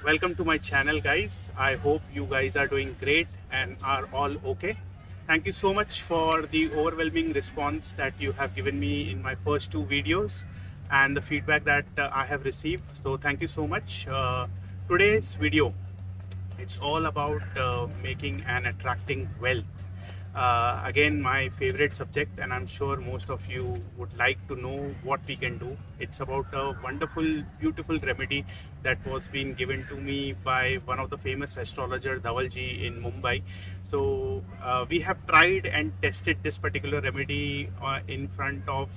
Welcome to my channel, guys. I hope you guys are doing great and are all okay. Thank you so much for the overwhelming response that you have given me in my first two videos and the feedback that I have received. So thank you so much. Today's video, it's all about making and attracting wealth. Again, my favorite subject, and I'm sure most of you would like to know what we can do. It's about a wonderful, beautiful remedy that was being given to me by one of the famous astrologer, Dhavalji in Mumbai. So we have tried and tested this particular remedy in front of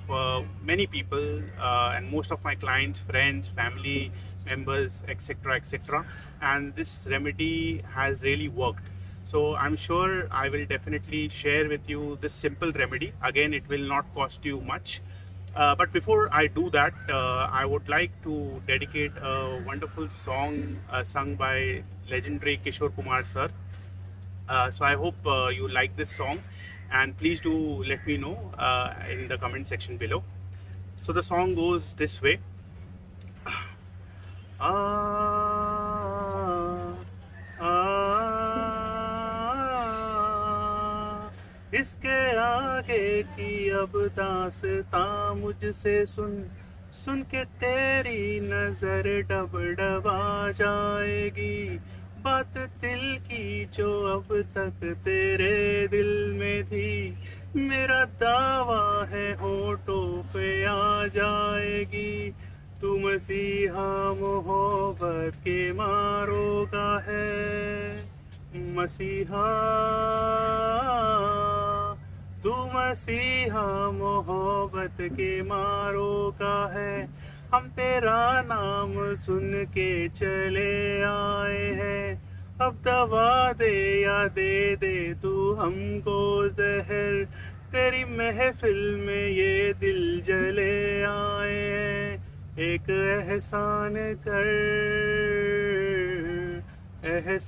many people and most of my clients, friends, family members, etc., etc. And this remedy has really worked. So I'm sure I will definitely share with you this simple remedy. Again, it will not cost you much. But before I do that, I would like to dedicate a wonderful song sung by legendary Kishore Kumar sir. So I hope you like this song, and please do let me know in the comment section below. So the song goes this way. इसके आगे की अब दास्तां मुझसे सुन, सुन के तेरी नजर डबडबा जाएगी। बात दिल की जो अब तक तेरे दिल में थी, मेरा दावा है होठों पे आ जाएगी। तू मसीहा मोहब्बत के मारों का है, मसीहा तू मसीहा मोहब्बत के मारों का है। हम तेरा नाम सुन के चले आए हैं, अब दवा दे या दे दे तू हमको जहर। तेरी महफिल में ये दिल जले आए हैं, एक एहसान कर, एहसान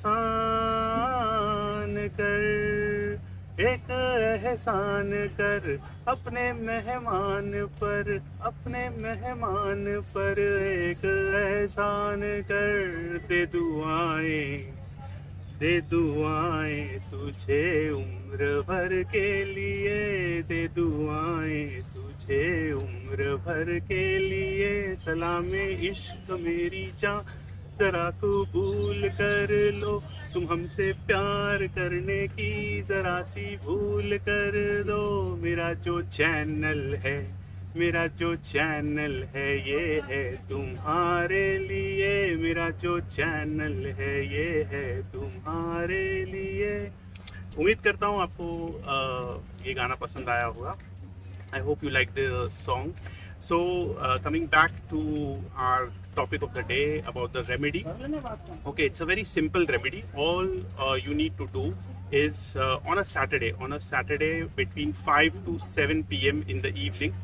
कर, एक एहसान कर अपने मेहमान पर, अपने मेहमान पर एक एहसान कर। दे दुआएं, दे दुआएं तुझे उम्र भर के लिए, दे दुआएं तुझे उम्र भर के लिए। सलामे इश्क मेरी जान जरा कबूल कर लो, तुम हमसे प्यार करने की जरा सी भूल कर दो। मेरा जो चैनल है, मेरा जो चैनल है ये है तुम्हारे लिए, मेरा जो चैनल है ये है तुम्हारे लिए। उम्मीद करता हूँ आपको ये गाना पसंद आया होगा। I hope you like the song. So coming back to our topic of the day about the remedy. Okay, it's a very simple remedy. All you need to do is on a Saturday between 5 to 7 p.m. in the evening,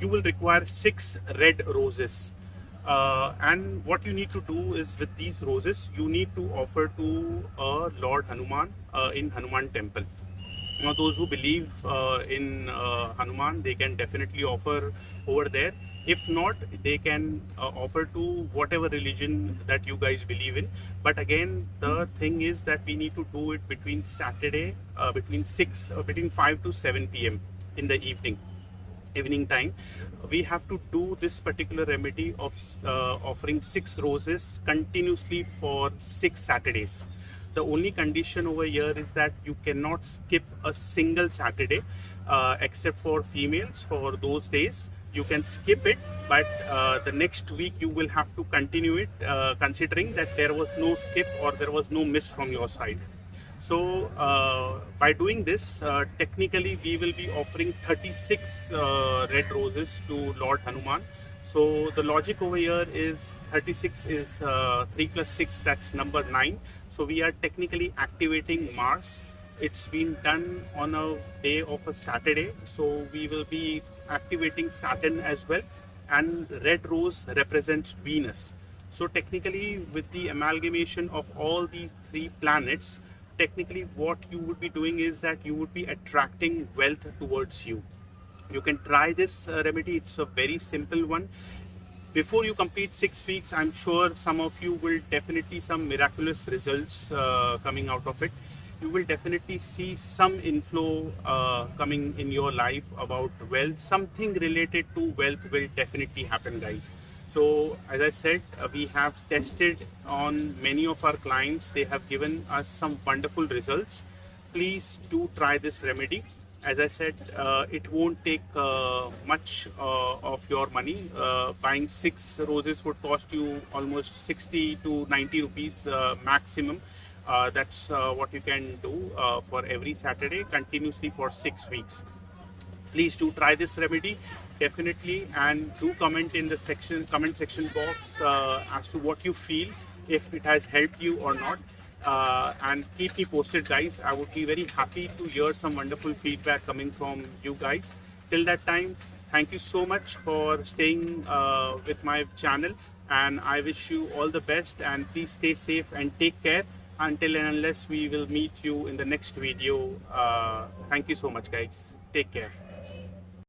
you will require 6 red roses. And what you need to do is with these roses, you need to offer to Lord Hanuman in Hanuman temple. Now, those who believe in Hanuman, they can definitely offer over there. If not, they can offer to whatever religion that you guys believe in. But again, the thing is that we need to do it between Saturday, between 5 to 7 p.m. in the evening time. We have to do this particular remedy of offering 6 roses continuously for 6 Saturdays. The only condition over here is that you cannot skip a single Saturday except for females. For those days you can skip it, but the next week you will have to continue it, considering that there was no skip or there was no miss from your side. So by doing this, technically we will be offering 36 red roses to Lord Hanuman. So the logic over here is 36 is 3 plus 6, that's number 9. So we are technically activating Mars. It's been done on a day of a Saturday. So we will be activating Saturn as well. And red rose represents Venus. So technically with the amalgamation of all these 3 planets, technically what you would be doing is that you would be attracting wealth towards you. You can try this remedy. It's a very simple one. Before you complete 6 weeks, I'm sure some of you will definitely some miraculous results coming out of it. You will definitely see some inflow coming in your life about wealth. Something related to wealth will definitely happen, guys. So as I said, we have tested on many of our clients. They have given us some wonderful results. Please do try this remedy. As I said, it won't take much of your money. Buying 6 roses would cost you almost 60 to 90 rupees maximum. That's what you can do for every Saturday continuously for 6 weeks. Please do try this remedy definitely, and do comment in the comment section box as to what you feel, if it has helped you or not. And keep me posted, guys. I would be very happy to hear some wonderful feedback coming from you guys. Till that time, thank you so much for staying with my channel, and I wish you all the best, and please stay safe and take care until and unless we will meet you in the next video. Thank you so much, guys. Take care.